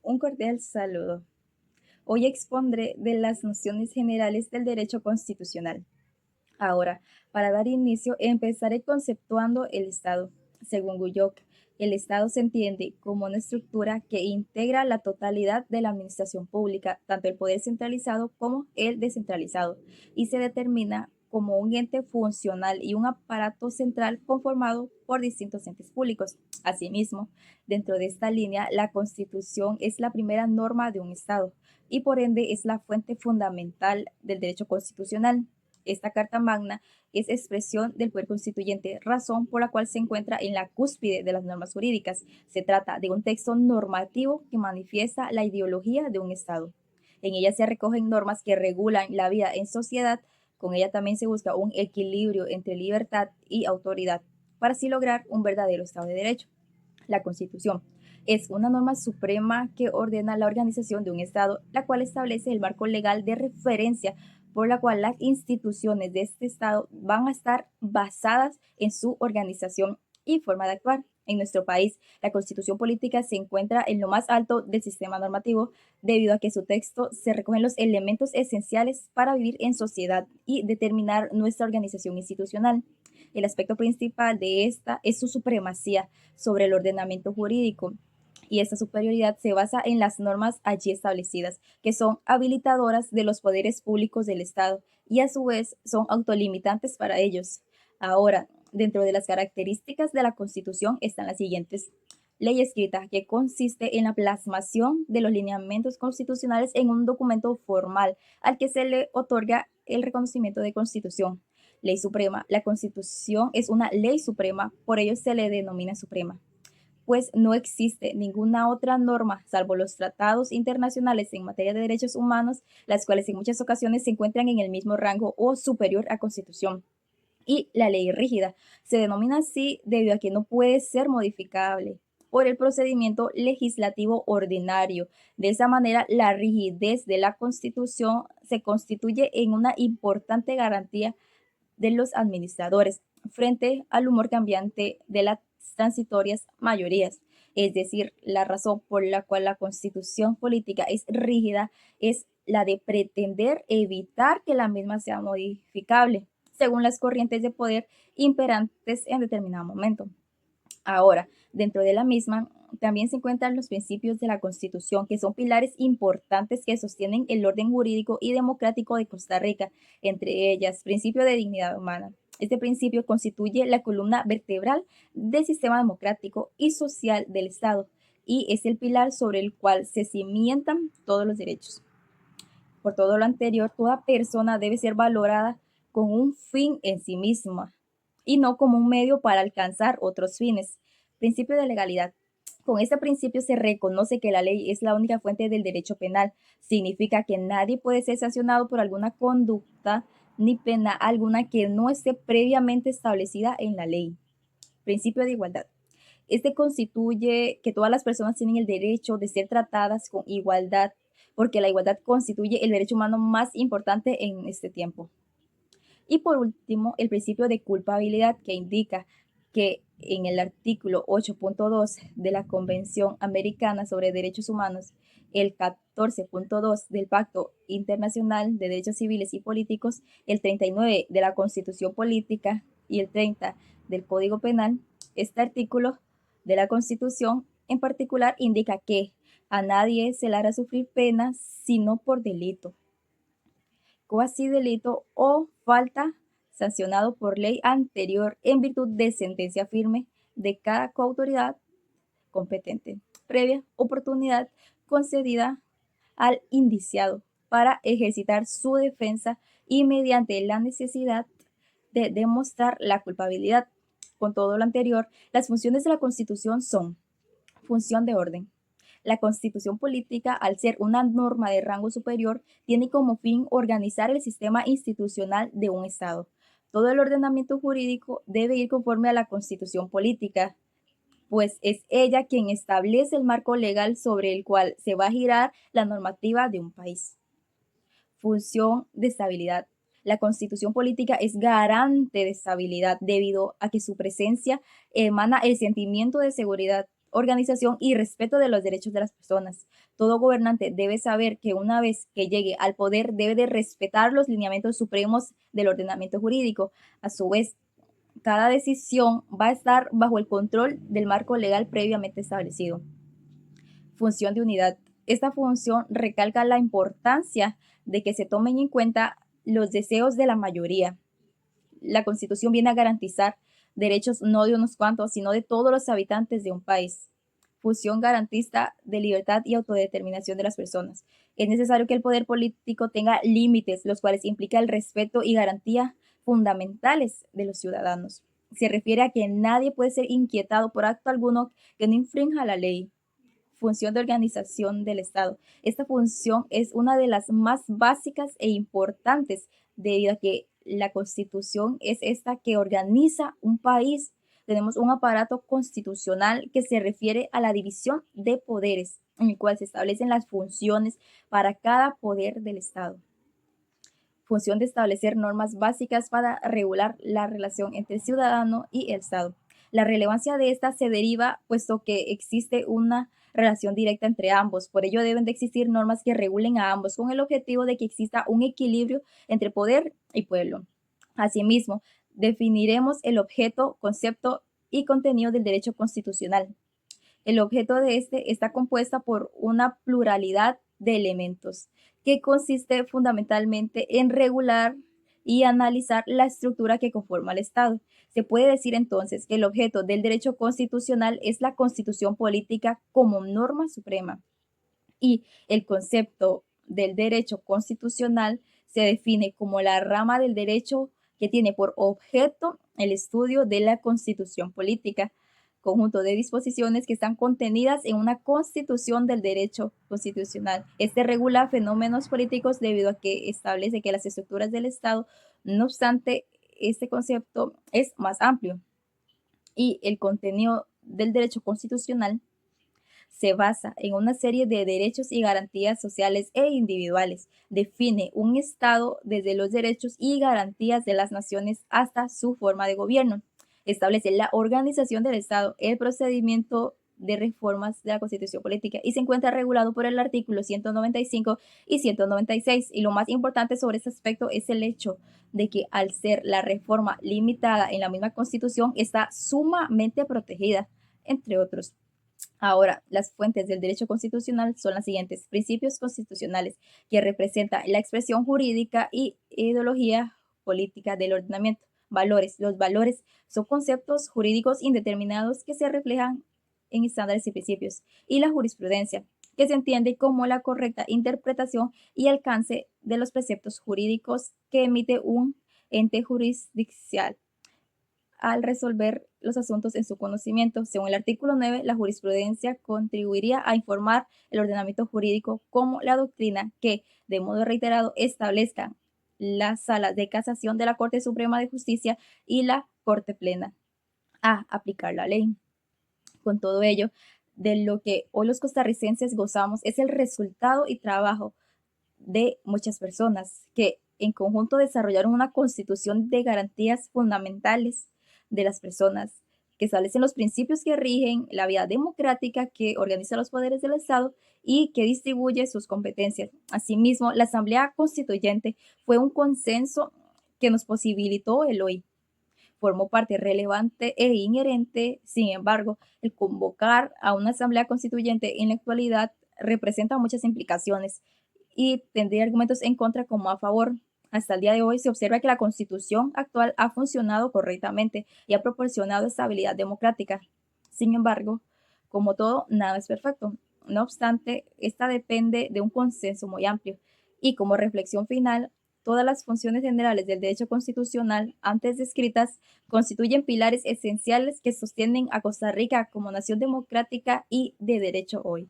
Un cordial saludo. Hoy expondré de las nociones generales del derecho constitucional. Ahora, para dar inicio, empezaré conceptuando el Estado. Según Guyot, el Estado se entiende como una estructura que integra la totalidad de la administración pública, tanto el poder centralizado como el descentralizado, y se determina como un ente funcional y un aparato central conformado por distintos entes públicos. Asimismo, dentro de esta línea, la Constitución es la primera norma de un Estado y por ende es la fuente fundamental del derecho constitucional. Esta Carta Magna es expresión del poder constituyente, razón por la cual se encuentra en la cúspide de las normas jurídicas. Se trata de un texto normativo que manifiesta la ideología de un Estado. En ella se recogen normas que regulan la vida en sociedad. Con ella también se busca un equilibrio entre libertad y autoridad para así lograr un verdadero Estado de Derecho. La Constitución es una norma suprema que ordena la organización de un Estado, la cual establece el marco legal de referencia por la cual las instituciones de este Estado van a estar basadas en su organización y forma de actuar. En nuestro país, la Constitución política se encuentra en lo más alto del sistema normativo debido a que su texto se recogen los elementos esenciales para vivir en sociedad y determinar nuestra organización institucional. El aspecto principal de esta es su supremacía sobre el ordenamiento jurídico, y esta superioridad se basa en las normas allí establecidas, que son habilitadoras de los poderes públicos del Estado y a su vez son autolimitantes para ellos. Ahora, dentro de las características de la Constitución están las siguientes. Ley escrita, que consiste en la plasmación de los lineamientos constitucionales en un documento formal al que se le otorga el reconocimiento de Constitución. Ley suprema. La Constitución es una ley suprema, por ello se le denomina suprema, pues no existe ninguna otra norma, salvo los tratados internacionales en materia de derechos humanos, las cuales en muchas ocasiones se encuentran en el mismo rango o superior a Constitución. Y la ley rígida se denomina así debido a que no puede ser modificable por el procedimiento legislativo ordinario. De esa manera, la rigidez de la Constitución se constituye en una importante garantía de los administradores frente al humor cambiante de las transitorias mayorías. Es decir, la razón por la cual la constitución política es rígida es la de pretender evitar que la misma sea modificable según las corrientes de poder imperantes en determinado momento. Ahora, dentro de la misma, también se encuentran los principios de la Constitución, que son pilares importantes que sostienen el orden jurídico y democrático de Costa Rica, entre ellas, principio de dignidad humana. Este principio constituye la columna vertebral del sistema democrático y social del Estado y es el pilar sobre el cual se cimientan todos los derechos. Por todo lo anterior, toda persona debe ser valorada con un fin en sí misma y no como un medio para alcanzar otros fines. Principio de legalidad. Con este principio se reconoce que la ley es la única fuente del derecho penal. Significa que nadie puede ser sancionado por alguna conducta ni pena alguna que no esté previamente establecida en la ley. Principio de igualdad. Este constituye que todas las personas tienen el derecho de ser tratadas con igualdad, porque la igualdad constituye el derecho humano más importante en este tiempo. Y por último, el principio de culpabilidad, que indica que en el artículo 8.2 de la Convención Americana sobre Derechos Humanos, el 14.2 del Pacto Internacional de Derechos Civiles y Políticos, el 39 de la Constitución Política y el 30 del Código Penal, este artículo de la Constitución en particular indica que a nadie se le hará sufrir pena sino por delito, cuasi delito o falta sancionado por ley anterior en virtud de sentencia firme de cada coautoridad competente, previa oportunidad concedida al indiciado para ejercitar su defensa y mediante la necesidad de demostrar la culpabilidad. Con todo lo anterior, las funciones de la Constitución son función de orden. La Constitución política, al ser una norma de rango superior, tiene como fin organizar el sistema institucional de un Estado. Todo el ordenamiento jurídico debe ir conforme a la Constitución política, pues es ella quien establece el marco legal sobre el cual se va a girar la normativa de un país. Función de estabilidad. La Constitución política es garante de estabilidad debido a que su presencia emana el sentimiento de seguridad organización y respeto de los derechos de las personas. Todo gobernante debe saber que una vez que llegue al poder debe de respetar los lineamientos supremos del ordenamiento jurídico. A su vez, cada decisión va a estar bajo el control del marco legal previamente establecido. Función de unidad. Esta función recalca la importancia de que se tomen en cuenta los deseos de la mayoría. La Constitución viene a garantizar derechos no de unos cuantos, sino de todos los habitantes de un país. Función garantista de libertad y autodeterminación de las personas. Es necesario que el poder político tenga límites, los cuales implica el respeto y garantía fundamentales de los ciudadanos. Se refiere a que nadie puede ser inquietado por acto alguno que no infrinja la ley. Función de organización del Estado. Esta función es una de las más básicas e importantes debido a que la Constitución es esta que organiza un país. Tenemos un aparato constitucional que se refiere a la división de poderes, en el cual se establecen las funciones para cada poder del Estado. Función de establecer normas básicas para regular la relación entre el ciudadano y el Estado. La relevancia de esta se deriva puesto que existe una relación directa entre ambos. Por ello deben de existir normas que regulen a ambos con el objetivo de que exista un equilibrio entre poder y pueblo. Asimismo, definiremos el objeto, concepto y contenido del derecho constitucional. El objeto de este está compuesta por una pluralidad de elementos que consiste fundamentalmente en regular y analizar la estructura que conforma el Estado. Se puede decir entonces que el objeto del derecho constitucional es la constitución política como norma suprema y el concepto del derecho constitucional se define como la rama del derecho que tiene por objeto el estudio de la constitución política, conjunto de disposiciones que están contenidas en una constitución del derecho constitucional. Este regula fenómenos políticos debido a que establece que las estructuras del Estado, no obstante, este concepto es más amplio y el contenido del derecho constitucional se basa en una serie de derechos y garantías sociales e individuales. Define un Estado desde los derechos y garantías de las naciones hasta su forma de gobierno. Establece la organización del Estado, el procedimiento de reformas de la Constitución Política y se encuentra regulado por el artículo 195 y 196. Y lo más importante sobre este aspecto es el hecho de que al ser la reforma limitada en la misma Constitución está sumamente protegida, entre otros. Ahora, las fuentes del derecho constitucional son las siguientes: principios constitucionales, que representan la expresión jurídica y ideología política del ordenamiento. Valores. Los valores son conceptos jurídicos indeterminados que se reflejan en estándares y principios. Y la jurisprudencia, que se entiende como la correcta interpretación y alcance de los preceptos jurídicos que emite un ente jurisdiccional al resolver los asuntos en su conocimiento. Según el artículo 9, la jurisprudencia contribuiría a informar el ordenamiento jurídico como la doctrina que, de modo reiterado, establezcan las salas de casación de la Corte Suprema de Justicia y la Corte Plena a aplicar la ley. Con todo ello, de lo que hoy los costarricenses gozamos es el resultado y trabajo de muchas personas que en conjunto desarrollaron una constitución de garantías fundamentales de las personas, que establecen los principios que rigen la vida democrática, que organiza los poderes del Estado y que distribuye sus competencias. Asimismo, la Asamblea Constituyente fue un consenso que nos posibilitó el hoy. Formó parte relevante e inherente. Sin embargo, el convocar a una Asamblea Constituyente en la actualidad representa muchas implicaciones y tendría argumentos en contra como a favor. Hasta el día de hoy se observa que la Constitución actual ha funcionado correctamente y ha proporcionado estabilidad democrática. Sin embargo, como todo, nada es perfecto. No obstante, esta depende de un consenso muy amplio. Y como reflexión final, todas las funciones generales del derecho constitucional antes descritas constituyen pilares esenciales que sostienen a Costa Rica como nación democrática y de derecho hoy.